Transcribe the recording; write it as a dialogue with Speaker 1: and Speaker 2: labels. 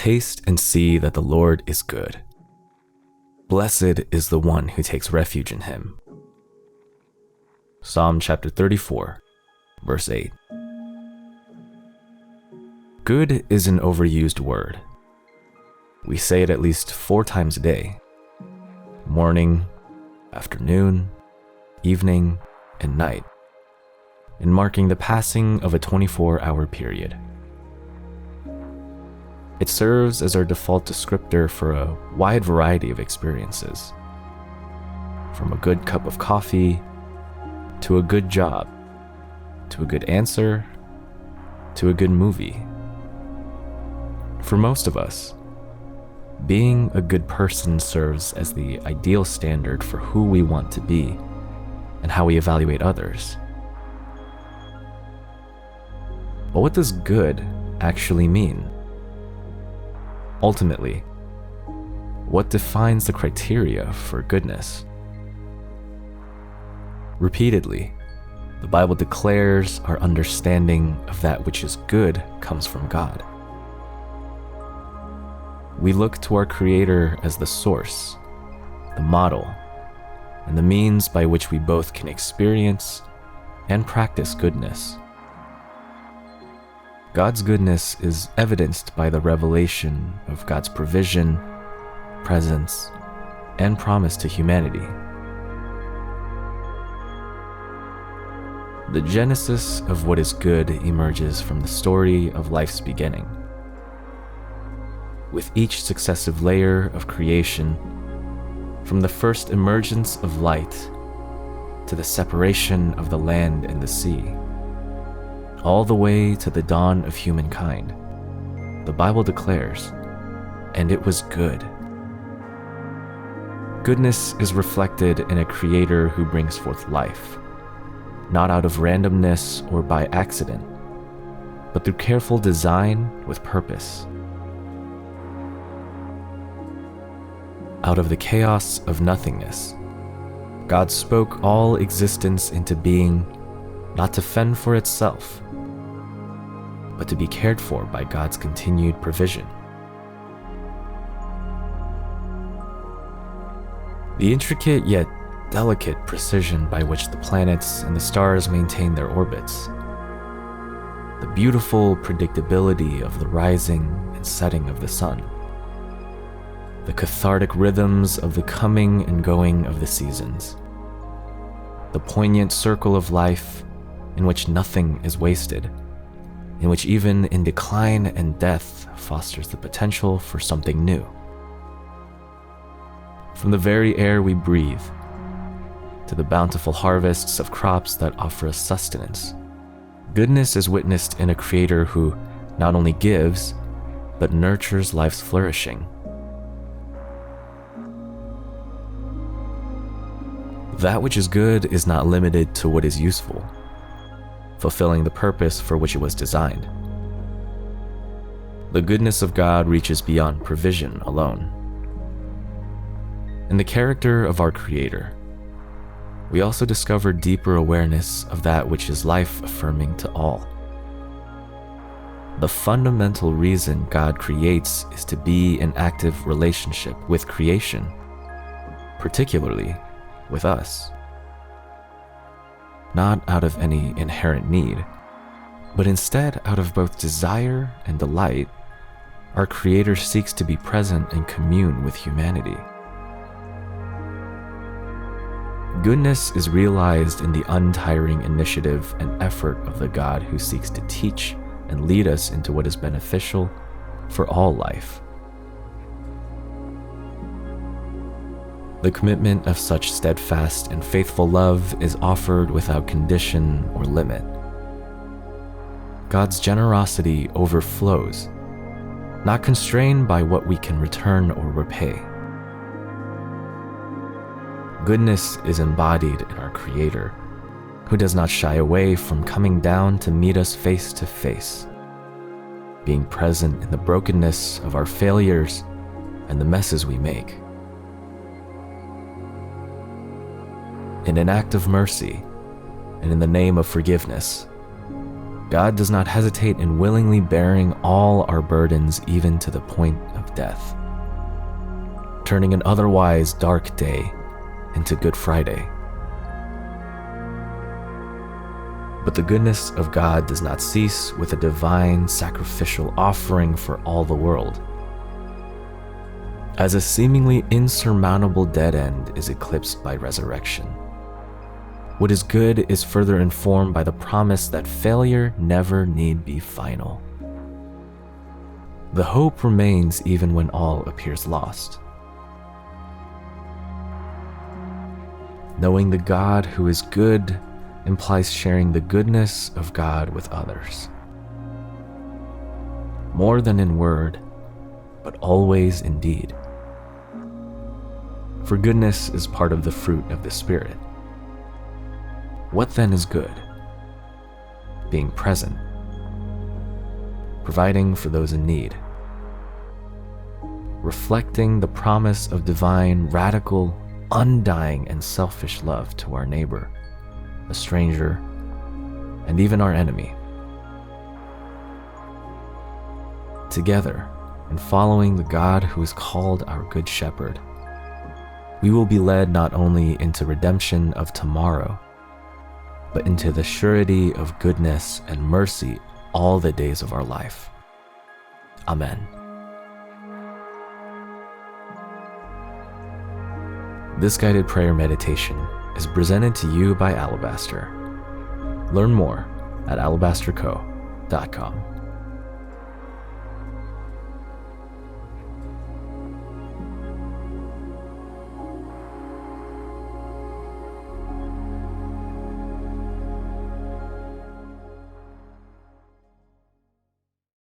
Speaker 1: Taste and see that the Lord is good. Blessed is the one who takes refuge in him. Psalm chapter 34, verse 8. Good is an overused word. We say it at least 4 times a day: morning, afternoon, evening, and night, in marking the passing of a 24-hour period. It serves as our default descriptor for a wide variety of experiences, from a good cup of coffee, to a good job, to a good answer, to a good movie. For most of us, being a good person serves as the ideal standard for who we want to be and how we evaluate others. But what does good actually mean? Ultimately, what defines the criteria for goodness? Repeatedly, the Bible declares our understanding of that which is good comes from God. We look to our Creator as the source, the model, and the means by which we both can experience and practice goodness. God's goodness is evidenced by the revelation of God's provision, presence, and promise to humanity. The genesis of what is good emerges from the story of life's beginning. With each successive layer of creation, from the first emergence of light to the separation of the land and the sea, all the way to the dawn of humankind, the Bible declares, "And it was good." Goodness is reflected in a Creator who brings forth life, not out of randomness or by accident, but through careful design with purpose. Out of the chaos of nothingness, God spoke all existence into being, not to fend for itself, but to be cared for by God's continued provision. The intricate yet delicate precision by which the planets and the stars maintain their orbits, the beautiful predictability of the rising and setting of the sun, the cathartic rhythms of the coming and going of the seasons, the poignant circle of life in which nothing is wasted, in which even in decline and death fosters the potential for something new. From the very air we breathe, to the bountiful harvests of crops that offer us sustenance, goodness is witnessed in a Creator who not only gives, but nurtures life's flourishing. That which is good is not limited to what is useful, fulfilling the purpose for which it was designed. The goodness of God reaches beyond provision alone. In the character of our Creator, we also discover deeper awareness of that which is life-affirming to all. The fundamental reason God creates is to be in active relationship with creation, particularly with us. Not out of any inherent need, but instead out of both desire and delight, our Creator seeks to be present and commune with humanity. Goodness is realized in the untiring initiative and effort of the God who seeks to teach and lead us into what is beneficial for all life. The commitment of such steadfast and faithful love is offered without condition or limit. God's generosity overflows, not constrained by what we can return or repay. Goodness is embodied in our Creator, who does not shy away from coming down to meet us face to face, being present in the brokenness of our failures and the messes we make. In an act of mercy and in the name of forgiveness, God does not hesitate in willingly bearing all our burdens, even to the point of death, turning an otherwise dark day into Good Friday. But the goodness of God does not cease with a divine sacrificial offering for all the world. As a seemingly insurmountable dead end is eclipsed by resurrection, what is good is further informed by the promise that failure never need be final. The hope remains even when all appears lost. Knowing the God who is good implies sharing the goodness of God with others. More than in word, but always in deed. For goodness is part of the fruit of the Spirit. What then is good? Being present, providing for those in need, reflecting the promise of divine, radical, undying, and selfish love to our neighbor, a stranger, and even our enemy. Together, in following the God who is called our Good Shepherd, we will be led not only into redemption of tomorrow, but into the surety of goodness and mercy all the days of our life. Amen. This guided prayer meditation is presented to you by Alabaster. Learn more at alabasterco.com.